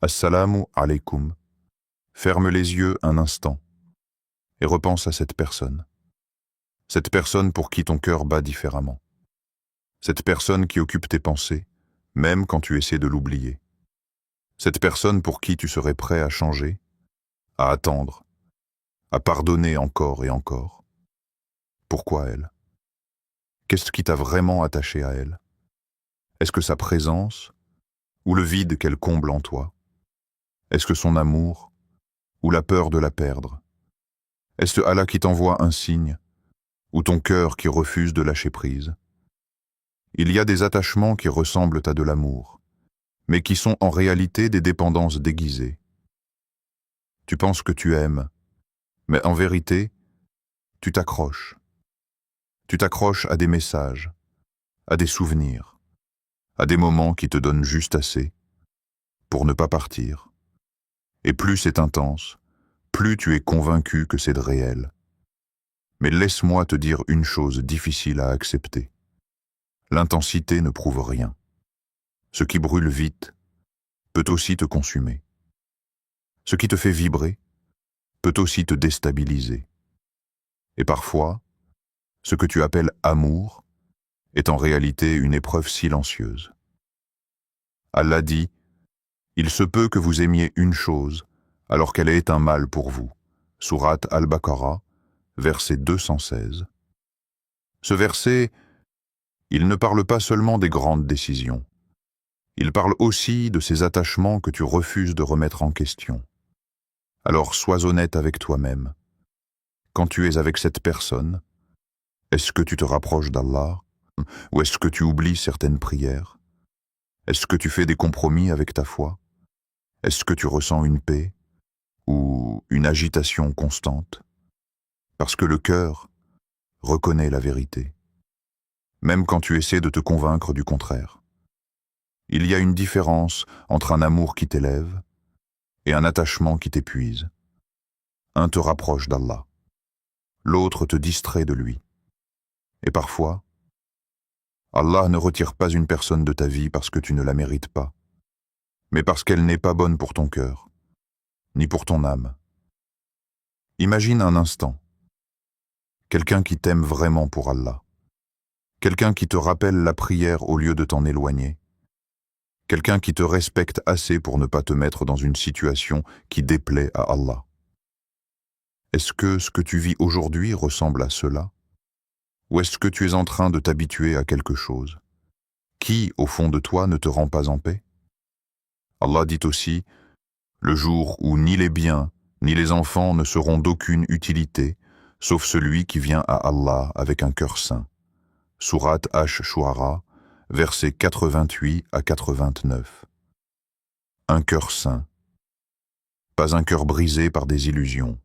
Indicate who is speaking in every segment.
Speaker 1: Assalamu alaikum. Ferme les yeux un instant et repense à cette personne. Cette personne pour qui ton cœur bat différemment. Cette personne qui occupe tes pensées, même quand tu essaies de l'oublier. Cette personne pour qui tu serais prêt à changer, à attendre, à pardonner encore et encore. Pourquoi elle? Qu'est-ce qui t'a vraiment attaché à elle? Est-ce que sa présence, ou le vide qu'elle comble en toi? Est-ce que son amour, ou la peur de la perdre? Est-ce Allah qui t'envoie un signe, ou ton cœur qui refuse de lâcher prise? Il y a des attachements qui ressemblent à de l'amour, mais qui sont en réalité des dépendances déguisées. Tu penses que tu aimes, mais en vérité, tu t'accroches. Tu t'accroches à des messages, à des souvenirs, à des moments qui te donnent juste assez pour ne pas partir. Et plus c'est intense, plus tu es convaincu que c'est de réel. Mais laisse-moi te dire une chose difficile à accepter. L'intensité ne prouve rien. Ce qui brûle vite peut aussi te consumer. Ce qui te fait vibrer peut aussi te déstabiliser. Et parfois, ce que tu appelles amour est en réalité une épreuve silencieuse. Allah dit « Il se peut que vous aimiez une chose alors qu'elle est un mal pour vous » Sourate Al-Baqarah, verset 216. Ce verset, il ne parle pas seulement des grandes décisions. Il parle aussi de ces attachements que tu refuses de remettre en question. Alors sois honnête avec toi-même. Quand tu es avec cette personne, est-ce que tu te rapproches d'Allah? Ou est-ce que tu oublies certaines prières? Est-ce que tu fais des compromis avec ta foi? Est-ce que tu ressens une paix ou une agitation constante? Parce que le cœur reconnaît la vérité, même quand tu essaies de te convaincre du contraire. Il y a une différence entre un amour qui t'élève et un attachement qui t'épuise. Un te rapproche d'Allah, l'autre te distrait de lui. Et parfois, Allah ne retire pas une personne de ta vie parce que tu ne la mérites pas, mais parce qu'elle n'est pas bonne pour ton cœur, ni pour ton âme. Imagine un instant, quelqu'un qui t'aime vraiment pour Allah, quelqu'un qui te rappelle la prière au lieu de t'en éloigner, quelqu'un qui te respecte assez pour ne pas te mettre dans une situation qui déplaît à Allah. Est-ce que ce que tu vis aujourd'hui ressemble à cela? Ou est-ce que tu es en train de t'habituer à quelque chose qui, au fond de toi, ne te rend pas en paix? Allah dit aussi, « Le jour où ni les biens, ni les enfants ne seront d'aucune utilité, sauf celui qui vient à Allah avec un cœur saint. » Sourate Ash-Shu'ara, versets 88 à 89. Un cœur saint. Pas un cœur brisé par des illusions.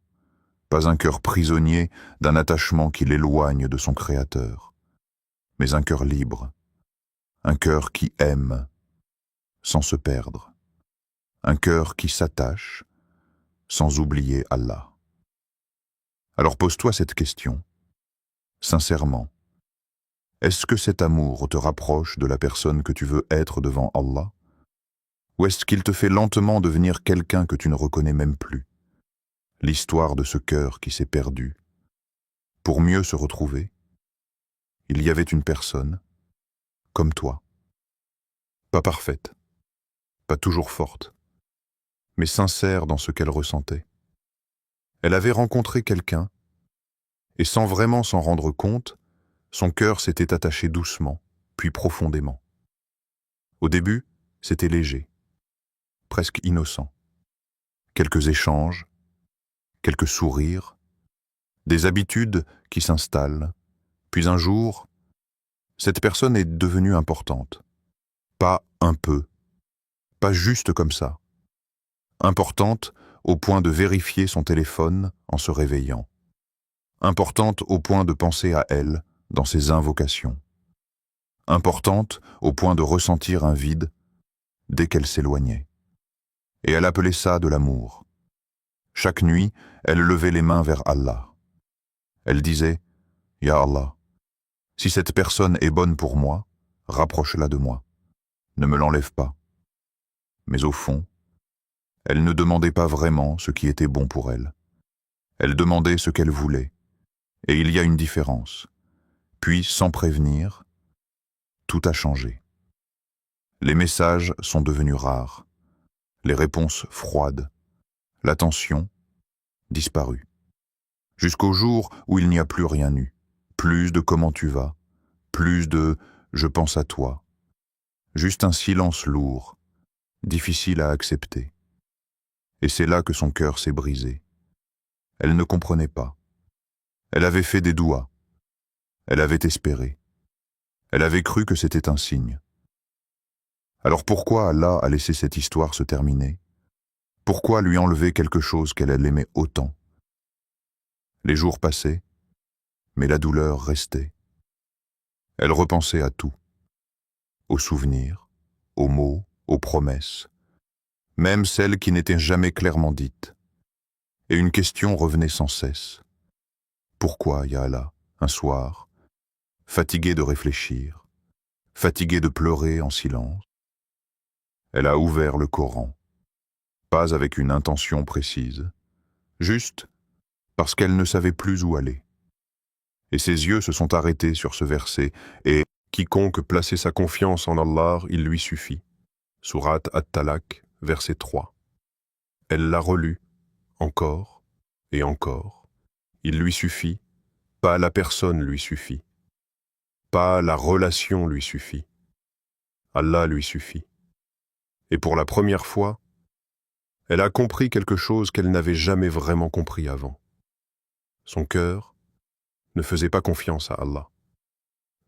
Speaker 1: Pas un cœur prisonnier d'un attachement qui l'éloigne de son Créateur. Mais un cœur libre. Un cœur qui aime, sans se perdre. Un cœur qui s'attache, sans oublier Allah. Alors pose-toi cette question. Sincèrement, est-ce que cet amour te rapproche de la personne que tu veux être devant Allah? Ou est-ce qu'il te fait lentement devenir quelqu'un que tu ne reconnais même plus? L'histoire de ce cœur qui s'est perdu. Pour mieux se retrouver, il y avait une personne, comme toi. Pas parfaite, pas toujours forte, mais sincère dans ce qu'elle ressentait. Elle avait rencontré quelqu'un, et sans vraiment s'en rendre compte, son cœur s'était attaché doucement, puis profondément. Au début, c'était léger, presque innocent. Quelques échanges, quelques sourires, des habitudes qui s'installent, puis un jour, cette personne est devenue importante. Pas un peu, pas juste comme ça. Importante au point de vérifier son téléphone en se réveillant. Importante au point de penser à elle dans ses invocations. Importante au point de ressentir un vide dès qu'elle s'éloignait. Et elle appelait ça de l'amour. Chaque nuit, elle levait les mains vers Allah. Elle disait « Ya Allah, si cette personne est bonne pour moi, rapproche-la de moi. Ne me l'enlève pas. » Mais au fond, Elle ne demandait pas vraiment ce qui était bon pour elle. Elle demandait ce qu'elle voulait. Et il y a une différence. Puis, sans prévenir, tout a changé. Les messages sont devenus rares, les réponses froides, l'attention disparue. Jusqu'au jour où il n'y a plus rien eu. Plus de comment tu vas, plus de je pense à toi. Juste un silence lourd, difficile à accepter. Et c'est là que son cœur s'est brisé. Elle ne comprenait pas. Elle avait fait des douas. Elle avait espéré. Elle avait cru que c'était un signe. Alors pourquoi Allah a laissé cette histoire se terminer? Pourquoi lui enlever quelque chose qu'elle aimait autant? Les jours passaient, mais la douleur restait. Elle repensait à tout, aux souvenirs, aux mots, aux promesses, même celles qui n'étaient jamais clairement dites. Et une question revenait sans cesse. Pourquoi, ya Allah, un soir, fatiguée de réfléchir, fatiguée de pleurer en silence, elle a ouvert le Coran, pas avec une intention précise, juste parce qu'elle ne savait plus où aller. Et ses yeux se sont arrêtés sur ce verset, et quiconque plaçait sa confiance en Allah, il lui suffit. Sourate At-Talaq, verset 3. Elle l'a relu, encore et encore. Il lui suffit, pas la personne lui suffit. Pas la relation lui suffit. Allah lui suffit. Et pour la première fois, elle a compris quelque chose qu'elle n'avait jamais vraiment compris avant. Son cœur ne faisait pas confiance à Allah.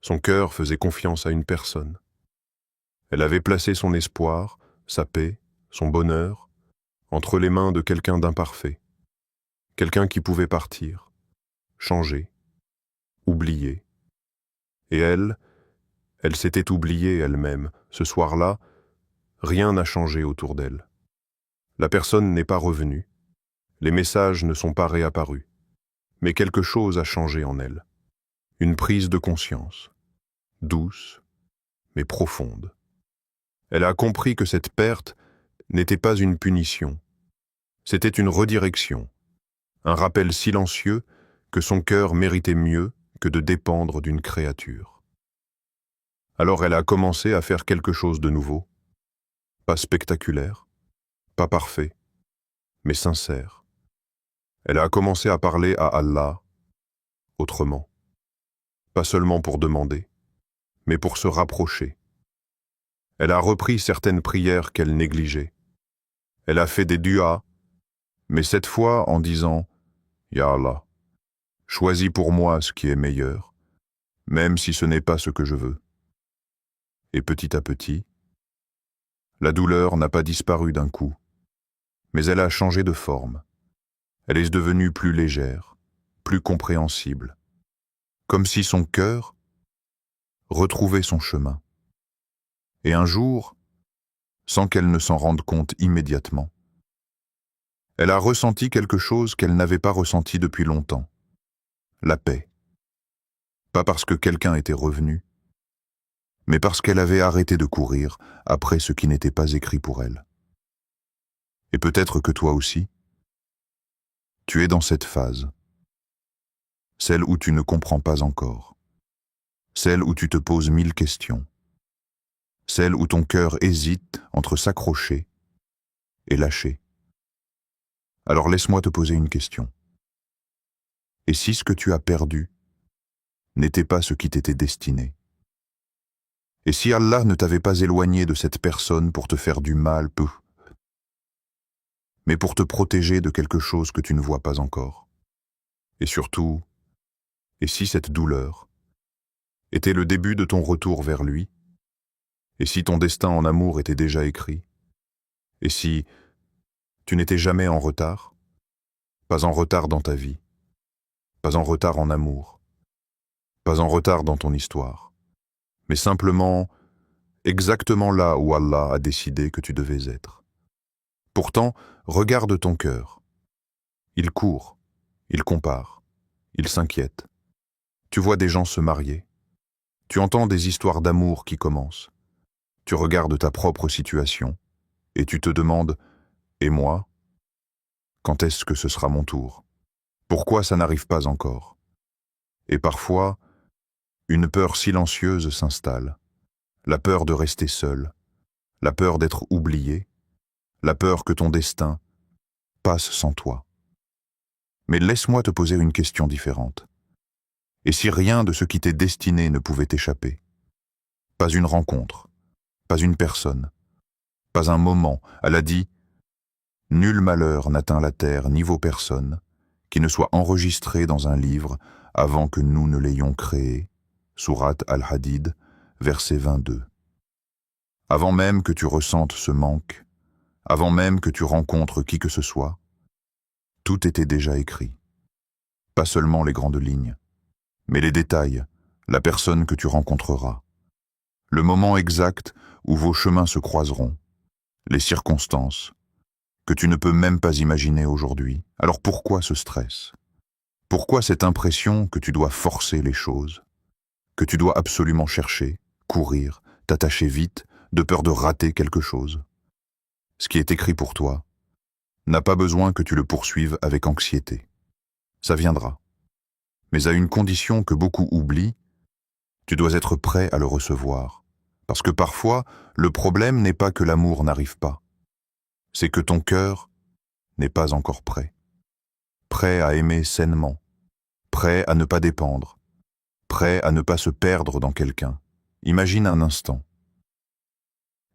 Speaker 1: Son cœur faisait confiance à une personne. Elle avait placé son espoir, sa paix, son bonheur, entre les mains de quelqu'un d'imparfait, quelqu'un qui pouvait partir, changer, oublier. Et elle s'était oubliée elle-même. Ce soir-là, rien n'a changé autour d'elle. La personne n'est pas revenue, les messages ne sont pas réapparus, mais quelque chose a changé en elle. Une prise de conscience, douce, mais profonde. Elle a compris que cette perte n'était pas une punition, c'était une redirection, un rappel silencieux que son cœur méritait mieux que de dépendre d'une créature. Alors elle a commencé à faire quelque chose de nouveau, pas spectaculaire, pas parfait, mais sincère. Elle a commencé à parler à Allah autrement, pas seulement pour demander, mais pour se rapprocher. Elle a repris certaines prières qu'elle négligeait. Elle a fait des duas, mais cette fois en disant « Ya Allah, choisis pour moi ce qui est meilleur, même si ce n'est pas ce que je veux. » Et petit à petit, la douleur n'a pas disparu d'un coup, mais elle a changé de forme. Elle est devenue plus légère, plus compréhensible, comme si son cœur retrouvait son chemin. Et un jour, sans qu'elle ne s'en rende compte immédiatement, elle a ressenti quelque chose qu'elle n'avait pas ressenti depuis longtemps, la paix. Pas parce que quelqu'un était revenu, mais parce qu'elle avait arrêté de courir après ce qui n'était pas écrit pour elle. Et peut-être que toi aussi, tu es dans cette phase, celle où tu ne comprends pas encore, celle où tu te poses 1000 questions, celle où ton cœur hésite entre s'accrocher et lâcher. Alors laisse-moi te poser une question. Et si ce que tu as perdu n'était pas ce qui t'était destiné? Et si Allah ne t'avait pas éloigné de cette personne pour te faire du mal, mais pour te protéger de quelque chose que tu ne vois pas encore? Et surtout, et si cette douleur était le début de ton retour vers lui? Et si ton destin en amour était déjà écrit? Et si tu n'étais jamais en retard? Pas en retard dans ta vie, pas en retard en amour, pas en retard dans ton histoire, mais simplement exactement là où Allah a décidé que tu devais être. Pourtant, regarde ton cœur. Il court, il compare, il s'inquiète. Tu vois des gens se marier. Tu entends des histoires d'amour qui commencent. Tu regardes ta propre situation et tu te demandes: Et moi, quand est-ce que ce sera mon tour? Pourquoi ça n'arrive pas encore? Et parfois, une peur silencieuse s'installe. La peur de rester seul, la peur d'être oublié, la peur que ton destin passe sans toi. Mais laisse-moi te poser une question différente. Et si rien de ce qui t'est destiné ne pouvait t'échapper? Pas une rencontre, pas une personne, pas un moment. Elle a dit « Nul malheur n'atteint la terre ni vos personnes, qui ne soit enregistré dans un livre avant que nous ne l'ayons créé. » Sourate Al-Hadid, verset 22. Avant même que tu ressentes ce manque, avant même que tu rencontres qui que ce soit, tout était déjà écrit. Pas seulement les grandes lignes, mais les détails, la personne que tu rencontreras, le moment exact où vos chemins se croiseront, les circonstances que tu ne peux même pas imaginer aujourd'hui. Alors pourquoi ce stress? Pourquoi cette impression que tu dois forcer les choses, que tu dois absolument chercher, courir, t'attacher vite, de peur de rater quelque chose? Ce qui est écrit pour toi n'a pas besoin que tu le poursuives avec anxiété. Ça viendra. Mais à une condition que beaucoup oublient, tu dois être prêt à le recevoir. Parce que parfois, le problème n'est pas que l'amour n'arrive pas. C'est que ton cœur n'est pas encore prêt. Prêt à aimer sainement. Prêt à ne pas dépendre. Prêt à ne pas se perdre dans quelqu'un. Imagine un instant.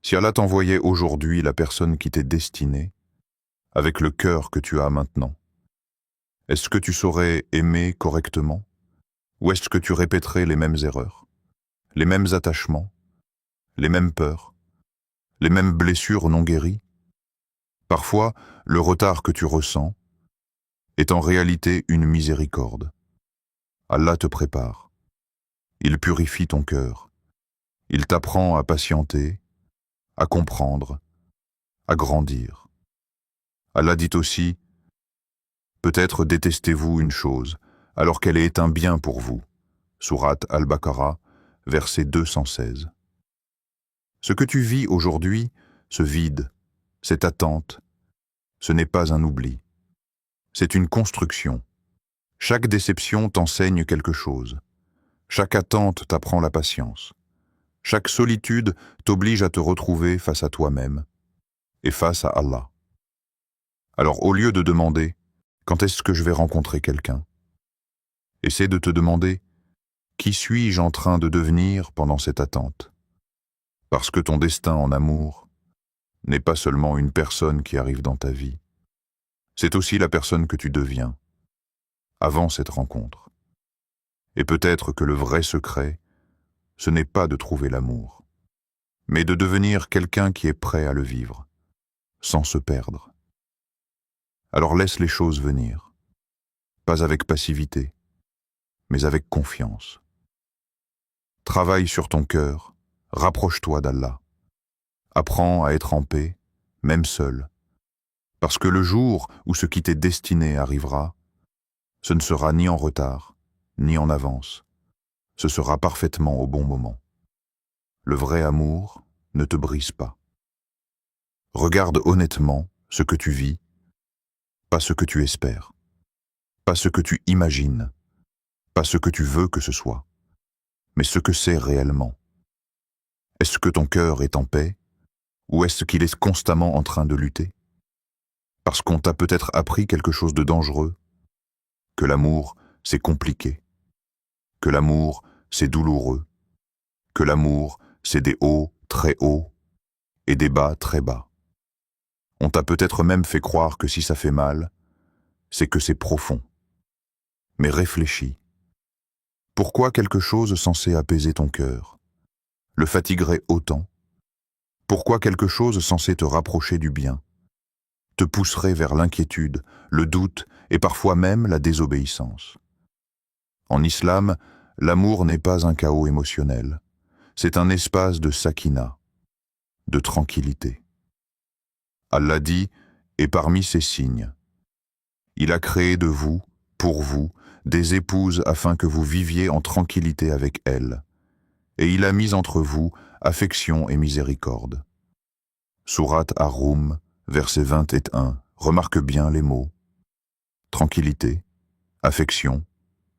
Speaker 1: Si Allah t'envoyait aujourd'hui la personne qui t'est destinée, avec le cœur que tu as maintenant, est-ce que tu saurais aimer correctement? Ou est-ce que tu répéterais les mêmes erreurs, les mêmes attachements, les mêmes peurs, les mêmes blessures non guéries? Parfois, le retard que tu ressens est en réalité une miséricorde. Allah te prépare. Il purifie ton cœur. Il t'apprend à patienter, à comprendre, à grandir. Allah dit aussi, « Peut-être détestez-vous une chose, alors qu'elle est un bien pour vous. » Sourate Al-Baqarah, verset 216. Ce que tu vis aujourd'hui, ce vide, cette attente, ce n'est pas un oubli. C'est une construction. Chaque déception t'enseigne quelque chose. Chaque attente t'apprend la patience. Chaque solitude t'oblige à te retrouver face à toi-même et face à Allah. Alors au lieu de demander « Quand est-ce que je vais rencontrer quelqu'un ?» essaie de te demander « Qui suis-je en train de devenir pendant cette attente ?» Parce que ton destin en amour n'est pas seulement une personne qui arrive dans ta vie, c'est aussi la personne que tu deviens avant cette rencontre. Et peut-être que le vrai secret, ce n'est pas de trouver l'amour, mais de devenir quelqu'un qui est prêt à le vivre, sans se perdre. Alors laisse les choses venir, pas avec passivité, mais avec confiance. Travaille sur ton cœur, rapproche-toi d'Allah. Apprends à être en paix, même seul, parce que le jour où ce qui t'est destiné arrivera, ce ne sera ni en retard, ni en avance. Ce sera parfaitement au bon moment. Le vrai amour ne te brise pas. Regarde honnêtement ce que tu vis, pas ce que tu espères, pas ce que tu imagines, pas ce que tu veux que ce soit, mais ce que c'est réellement. Est-ce que ton cœur est en paix, ou est-ce qu'il est constamment en train de lutter? Parce qu'on t'a peut-être appris quelque chose de dangereux, que l'amour, c'est compliqué, que l'amour, c'est douloureux, que l'amour, c'est des hauts très hauts et des bas très bas. On t'a peut-être même fait croire que si ça fait mal, c'est que c'est profond. Mais réfléchis. Pourquoi quelque chose censé apaiser ton cœur le fatiguerait autant? Pourquoi quelque chose censé te rapprocher du bien te pousserait vers l'inquiétude, le doute et parfois même la désobéissance? En islam, l'amour n'est pas un chaos émotionnel. C'est un espace de sakina, de tranquillité. Allah dit, et parmi ces signes, il a créé de vous, pour vous, des épouses afin que vous viviez en tranquillité avec elles, et il a mis entre vous affection et miséricorde. Sourate Ar-Rum, verset 21. Remarque bien les mots. Tranquillité, affection,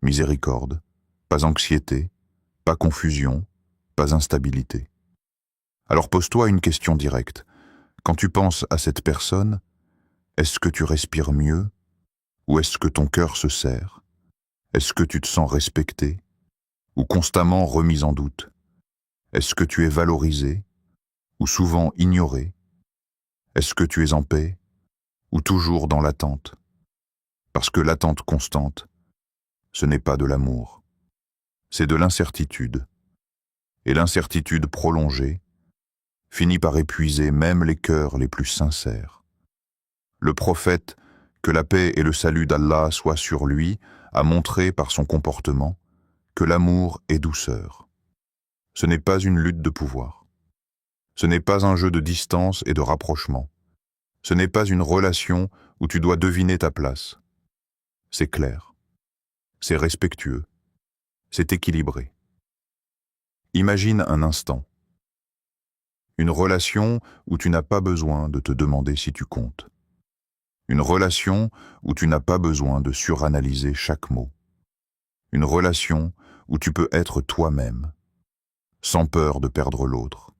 Speaker 1: miséricorde, pas anxiété, pas confusion, pas instabilité. Alors pose-toi une question directe. Quand tu penses à cette personne, est-ce que tu respires mieux ou est-ce que ton cœur se serre? Est-ce que tu te sens respecté ou constamment remis en doute? Est-ce que tu es valorisé ou souvent ignoré? Est-ce que tu es en paix ou toujours dans l'attente? Parce que l'attente constante, ce n'est pas de l'amour, c'est de l'incertitude. Et l'incertitude prolongée finit par épuiser même les cœurs les plus sincères. Le prophète, que la paix et le salut d'Allah soient sur lui, a montré par son comportement que l'amour est douceur. Ce n'est pas une lutte de pouvoir. Ce n'est pas un jeu de distance et de rapprochement. Ce n'est pas une relation où tu dois deviner ta place. C'est clair. C'est respectueux. C'est équilibré. Imagine un instant. Une relation où tu n'as pas besoin de te demander si tu comptes. Une relation où tu n'as pas besoin de suranalyser chaque mot. Une relation où tu peux être toi-même, sans peur de perdre l'autre.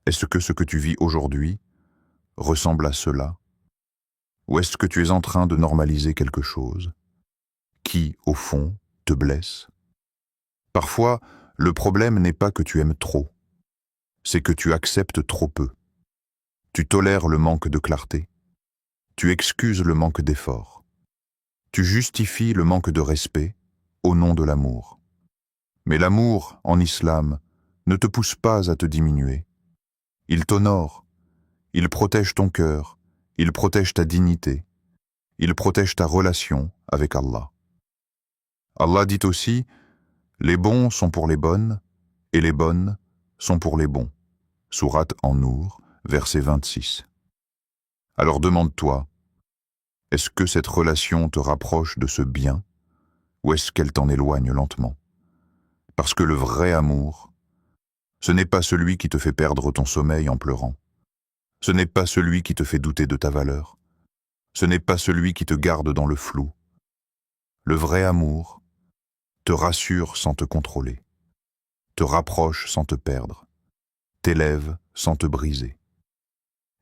Speaker 1: Est-ce que ce que tu vis aujourd'hui ressemble à cela? Ou est-ce que tu es en train de normaliser quelque chose qui, au fond, te blesse? Parfois, le problème n'est pas que tu aimes trop, c'est que tu acceptes trop peu. Tu tolères le manque de clarté, tu excuses le manque d'effort, tu justifies le manque de respect au nom de l'amour. Mais l'amour, en islam, ne te pousse pas à te diminuer. Il t'honore, il protège ton cœur, il protège ta dignité, il protège ta relation avec Allah. Allah dit aussi, « Les bons sont pour les bonnes, et les bonnes sont pour les bons. » Sourate An-Nour, verset 26. Alors demande-toi, est-ce que cette relation te rapproche de ce bien, ou est-ce qu'elle t'en éloigne lentement? Parce que le vrai amour, ce n'est pas celui qui te fait perdre ton sommeil en pleurant. Ce n'est pas celui qui te fait douter de ta valeur. Ce n'est pas celui qui te garde dans le flou. Le vrai amour te rassure sans te contrôler, te rapproche sans te perdre, t'élève sans te briser.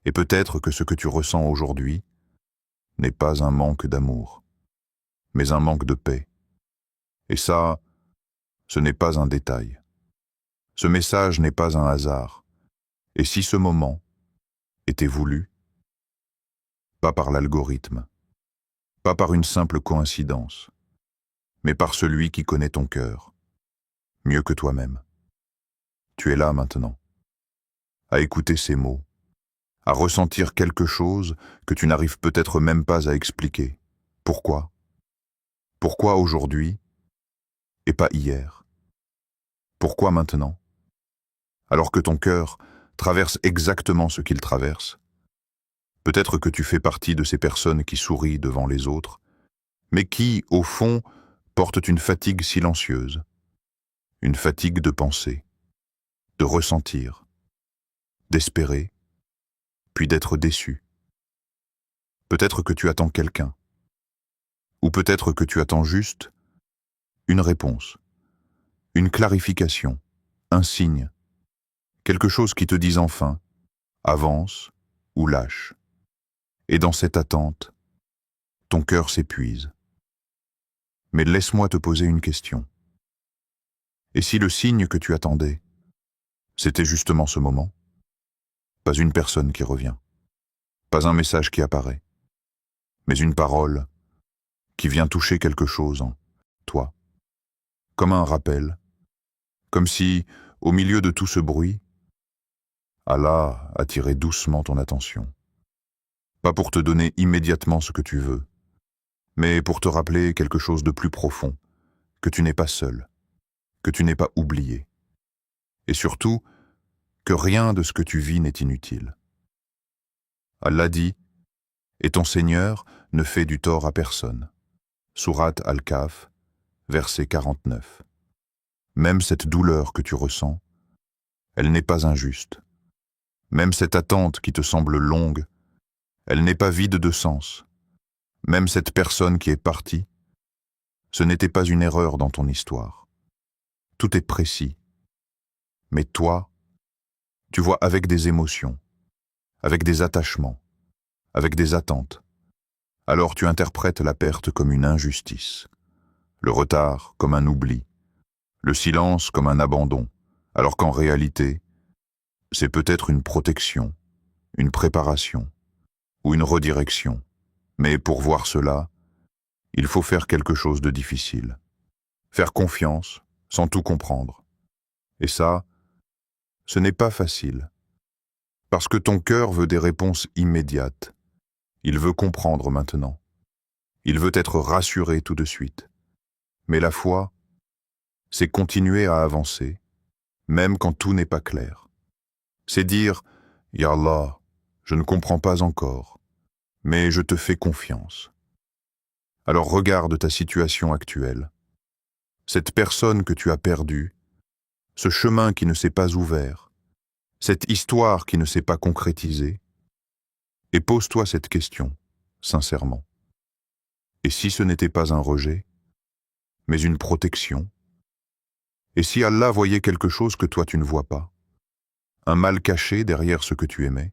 Speaker 1: Et peut-être que ce que tu ressens aujourd'hui n'est pas un manque d'amour, mais un manque de paix. Et ça, ce n'est pas un détail. Ce message n'est pas un hasard. Et si ce moment était voulu, pas par l'algorithme, pas par une simple coïncidence, mais par celui qui connaît ton cœur, mieux que toi-même. Tu es là maintenant, à écouter ces mots, à ressentir quelque chose que tu n'arrives peut-être même pas à expliquer. Pourquoi? Pourquoi aujourd'hui et pas hier? Pourquoi maintenant? Alors que ton cœur traverse exactement ce qu'il traverse. Peut-être que tu fais partie de ces personnes qui sourient devant les autres, mais qui, au fond, portent une fatigue silencieuse, une fatigue de penser, de ressentir, d'espérer, puis d'être déçu. Peut-être que tu attends quelqu'un, ou peut-être que tu attends juste une réponse, une clarification, un signe, quelque chose qui te dise enfin « avance » ou « lâche ». Et dans cette attente, ton cœur s'épuise. Mais laisse-moi te poser une question. Et si le signe que tu attendais, c'était justement ce moment? Pas une personne qui revient, pas un message qui apparaît, mais une parole qui vient toucher quelque chose en toi, comme un rappel, comme si, au milieu de tout ce bruit, Allah attirait doucement ton attention. Pas pour te donner immédiatement ce que tu veux, mais pour te rappeler quelque chose de plus profond, que tu n'es pas seul, que tu n'es pas oublié, et surtout, que rien de ce que tu vis n'est inutile. Allah dit, « Et ton Seigneur ne fait du tort à personne. » Sourate Al-Kahf, verset 49. Même cette douleur que tu ressens, elle n'est pas injuste. Même cette attente qui te semble longue, Elle n'est pas vide de sens. Même cette personne qui est partie, ce n'était pas une erreur dans ton histoire. Tout est précis. Mais toi, tu vois avec des émotions, avec des attachements, avec des attentes. Alors tu interprètes la perte comme une injustice, le retard comme un oubli, le silence comme un abandon, alors qu'en réalité, c'est peut-être une protection, une préparation ou une redirection. Mais pour voir cela, il faut faire quelque chose de difficile. Faire confiance sans tout comprendre. Et ça, ce n'est pas facile. Parce que ton cœur veut des réponses immédiates. Il veut comprendre maintenant. Il veut être rassuré tout de suite. Mais la foi, c'est continuer à avancer, même quand tout n'est pas clair. C'est dire, « Ya Allah, je ne comprends pas encore, mais je te fais confiance. » Alors regarde ta situation actuelle, cette personne que tu as perdue, ce chemin qui ne s'est pas ouvert, cette histoire qui ne s'est pas concrétisée, et pose-toi cette question, sincèrement. Et si ce n'était pas un rejet, mais une protection? Et si Allah voyait quelque chose que toi tu ne vois pas? Un mal caché derrière ce que tu aimais?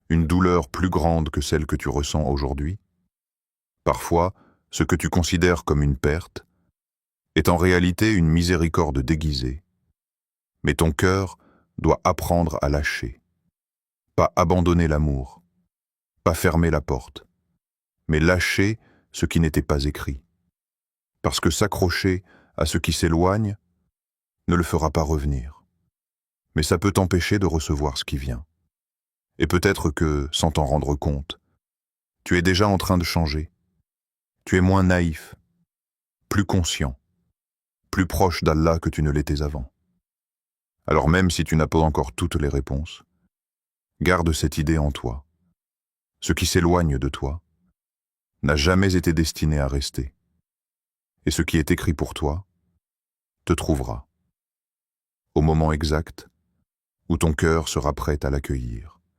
Speaker 1: Une douleur plus grande que celle que tu ressens aujourd'hui? Parfois, ce que tu considères comme une perte est en réalité une miséricorde déguisée. Mais ton cœur doit apprendre à lâcher, pas abandonner l'amour, pas fermer la porte, mais lâcher ce qui n'était pas écrit. Parce que s'accrocher à ce qui s'éloigne ne le fera pas revenir. Mais ça peut t'empêcher de recevoir ce qui vient. Et peut-être que, sans t'en rendre compte, tu es déjà en train de changer. Tu es moins naïf, plus conscient, plus proche d'Allah que tu ne l'étais avant. Alors même si tu n'as pas encore toutes les réponses, garde cette idée en toi. Ce qui s'éloigne de toi n'a jamais été destiné à rester. Et ce qui est écrit pour toi te trouvera, au moment exact où ton cœur sera prêt à l'accueillir.